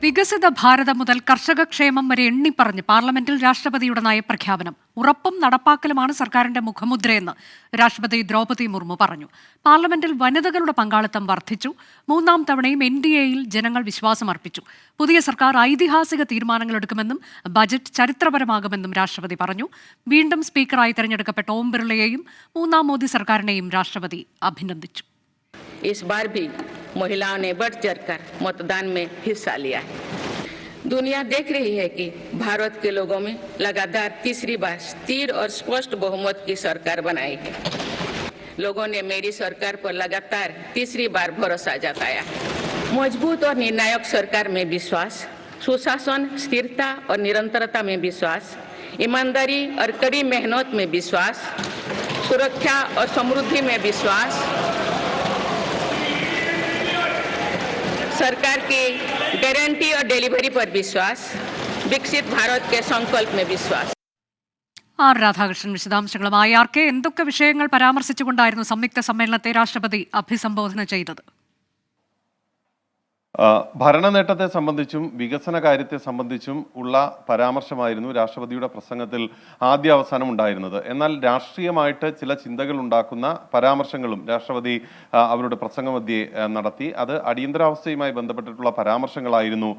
വികസിത ഭാരതം മുതൽ കർഷക ക്ഷേമം വരെ എണ്ണിപ്പറഞ്ഞ് പാർലമെന്റിൽ രാഷ്ട്രപതിയുടെ നയപ്രഖ്യാപനം. ഉറപ്പും നടപ്പാക്കലുമാണ് സർക്കാരിന്റെ മുഖമുദ്രയെന്ന് രാഷ്ട്രപതി ദ്രൗപദി മുർമു പറഞ്ഞു. പാർലമെന്റിൽ വനിതകളുടെ പങ്കാളിത്തം വർദ്ധിച്ചു. മൂന്നാം തവണയും NDAയിൽ ജനങ്ങൾ വിശ്വാസമർപ്പിച്ചു. പുതിയ സർക്കാർ ഐതിഹാസിക തീരുമാനങ്ങളെടുക്കുമെന്നും ബജറ്റ് ചരിത്രപരമാകുമെന്നും രാഷ്ട്രപതി പറഞ്ഞു. വീണ്ടും സ്പീക്കറായി തെരഞ്ഞെടുക്കപ്പെട്ട ഓം ബിർളയെയും മൂന്നാം മോദി സർക്കാരിനെയും രാഷ്ട്രപതി അഭിനന്ദിച്ചു. इस बार भी महिलाओं ने बढ़ चढ़कर मतदान में हिस्सा लिया है। दुनिया देख रही है कि भारत के लोगों में लगातार तीसरी बार स्थिर और स्पष्ट बहुमत की सरकार बनाई है। लोगों ने मेरी सरकार पर लगातार तीसरी बार भरोसा जताया है। मजबूत और निर्णायक सरकार में विश्वास, सुशासन, स्थिरता और निरंतरता में विश्वास, ईमानदारी और कड़ी मेहनत में विश्वास, सुरक्षा और समृद्धि में विश्वास, सरकार की गारंटी और डिलीवरी पर विश्वास, विकसित भारत के संकल्प में विश्वास. ആർ രാധാകൃഷ്ണൻ വിശദാംശങ്ങളുമായി. ആർക്കെ എന്തൊക്കെ വിഷയങ്ങൾ പരാമർശിച്ചുകൊണ്ടായിരുന്നു സംയുക്ത സമ്മേളനത്തെ രാഷ്ട്രപതി അഭിസംബോധന ചെയ്തത്? ഭരണ നേട്ടത്തെ സംബന്ധിച്ചും വികസന കാര്യത്തെ സംബന്ധിച്ചും ഉള്ള പരാമർശമായിരുന്നു രാഷ്ട്രപതിയുടെ പ്രസംഗത്തിൽ ആദ്യ അവസാനം ഉണ്ടായിരുന്നത്. എന്നാൽ രാഷ്ട്രീയമായിട്ട് ചില ചിന്തകൾ ഉണ്ടാക്കുന്ന പരാമർശങ്ങളും രാഷ്ട്രപതി അവരുടെ പ്രസംഗമധ്യേ നടത്തി. അത് അടിയന്തരാവസ്ഥയുമായി ബന്ധപ്പെട്ടിട്ടുള്ള പരാമർശങ്ങളായിരുന്നു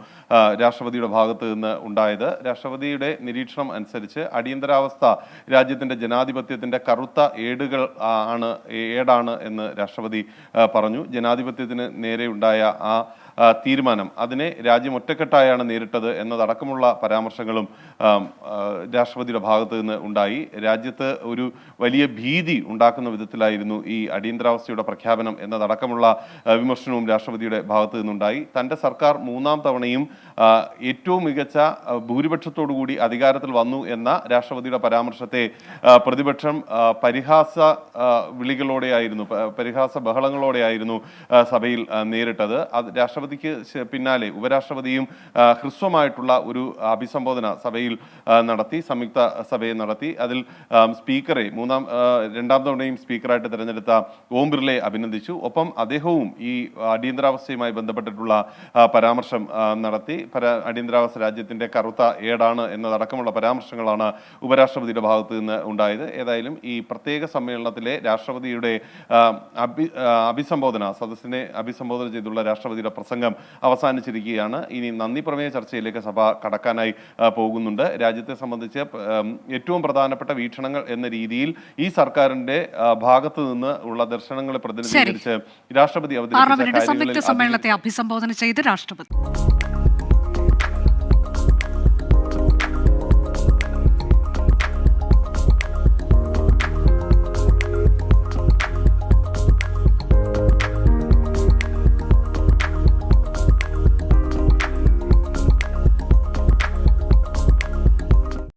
രാഷ്ട്രപതിയുടെ ഭാഗത്ത് നിന്ന് ഉണ്ടായത്. രാഷ്ട്രപതിയുടെ നിരീക്ഷണം അനുസരിച്ച് അടിയന്തരാവസ്ഥ രാജ്യത്തിന്റെ ജനാധിപത്യത്തിന്റെ കറുത്ത ഏടാണ് എന്ന് രാഷ്ട്രപതി പറഞ്ഞു. ജനാധിപത്യത്തിന് നേരെയുണ്ടായ ആ തീരുമാനം അതിനെ രാജ്യം ഒറ്റക്കെട്ടായാണ് നേരിട്ടത് എന്നതടക്കമുള്ള പരാമർശങ്ങളും രാഷ്ട്രപതിയുടെ ഭാഗത്ത് നിന്ന് ഉണ്ടായി. രാജ്യത്ത് ഒരു വലിയ ഭീതി ഉണ്ടാക്കുന്ന വിധത്തിലായിരുന്നു ഈ അടിയന്തരാവസ്ഥയുടെ പ്രഖ്യാപനം എന്നതടക്കമുള്ള വിമർശനവും രാഷ്ട്രപതിയുടെ ഭാഗത്ത് നിന്നുണ്ടായി. തൻ്റെ സർക്കാർ മൂന്നാം തവണയും ഏറ്റവും മികച്ച ഭൂരിപക്ഷത്തോടുകൂടി അധികാരത്തിൽ വന്നു എന്ന രാഷ്ട്രപതിയുടെ പരാമർശത്തെ പ്രതിപക്ഷം പരിഹാസ ബഹളങ്ങളോടെയായിരുന്നു സഭയിൽ നേരിട്ടത്. രാഷ്ട്രപതിക്ക് പിന്നാലെ ഉപരാഷ്ട്രപതിയും ഹ്രസ്വമായിട്ടുള്ള ഒരു അഭിസംബോധന സഭയിൽ നടത്തി, സംയുക്ത സഭയെ നടത്തി. അതിൽ സ്പീക്കറെ രണ്ടാം തവണയും സ്പീക്കറായിട്ട് തിരഞ്ഞെടുത്ത ഓം ബിർളയെ അഭിനന്ദിച്ചു. ഒപ്പം അദ്ദേഹവും ഈ അടിയന്തരാവസ്ഥയുമായി ബന്ധപ്പെട്ടിട്ടുള്ള പരാമർശം നടത്തി. അടിയന്തരാവസ്ഥ രാജ്യത്തിന്റെ കറുത്ത ഏടാണ് എന്നതടക്കമുള്ള പരാമർശങ്ങളാണ് ഉപരാഷ്ട്രപതിയുടെ ഭാഗത്ത് നിന്ന് ഉണ്ടായത്. ഏതായാലും ഈ പ്രത്യേക സമ്മേളനത്തിലെ രാഷ്ട്രപതിയുടെ സദസ്സിനെ അഭിസംബോധന ചെയ്തുള്ള രാഷ്ട്രപതിയുടെ പ്രസംഗം അവസാനിച്ചിരിക്കുകയാണ്. ഇനി നന്ദി പ്രമേയ ചർച്ചയിലേക്ക് സഭ കടക്കാനായി പോകുന്നുണ്ട്. രാജ്യത്തെ സംബന്ധിച്ച് ഏറ്റവും പ്രധാനപ്പെട്ട വീക്ഷണങ്ങൾ എന്ന രീതിയിൽ ഈ സർക്കാരിന്റെ ഭാഗത്ത് നിന്ന് ഉള്ള ദർശനങ്ങളെ പ്രതിനിധീകരിച്ച് രാഷ്ട്രപതി അവതരിപ്പിച്ച സമ്മേളനത്തെ അഭിസംബോധന ചെയ്ത് രാഷ്ട്രപതി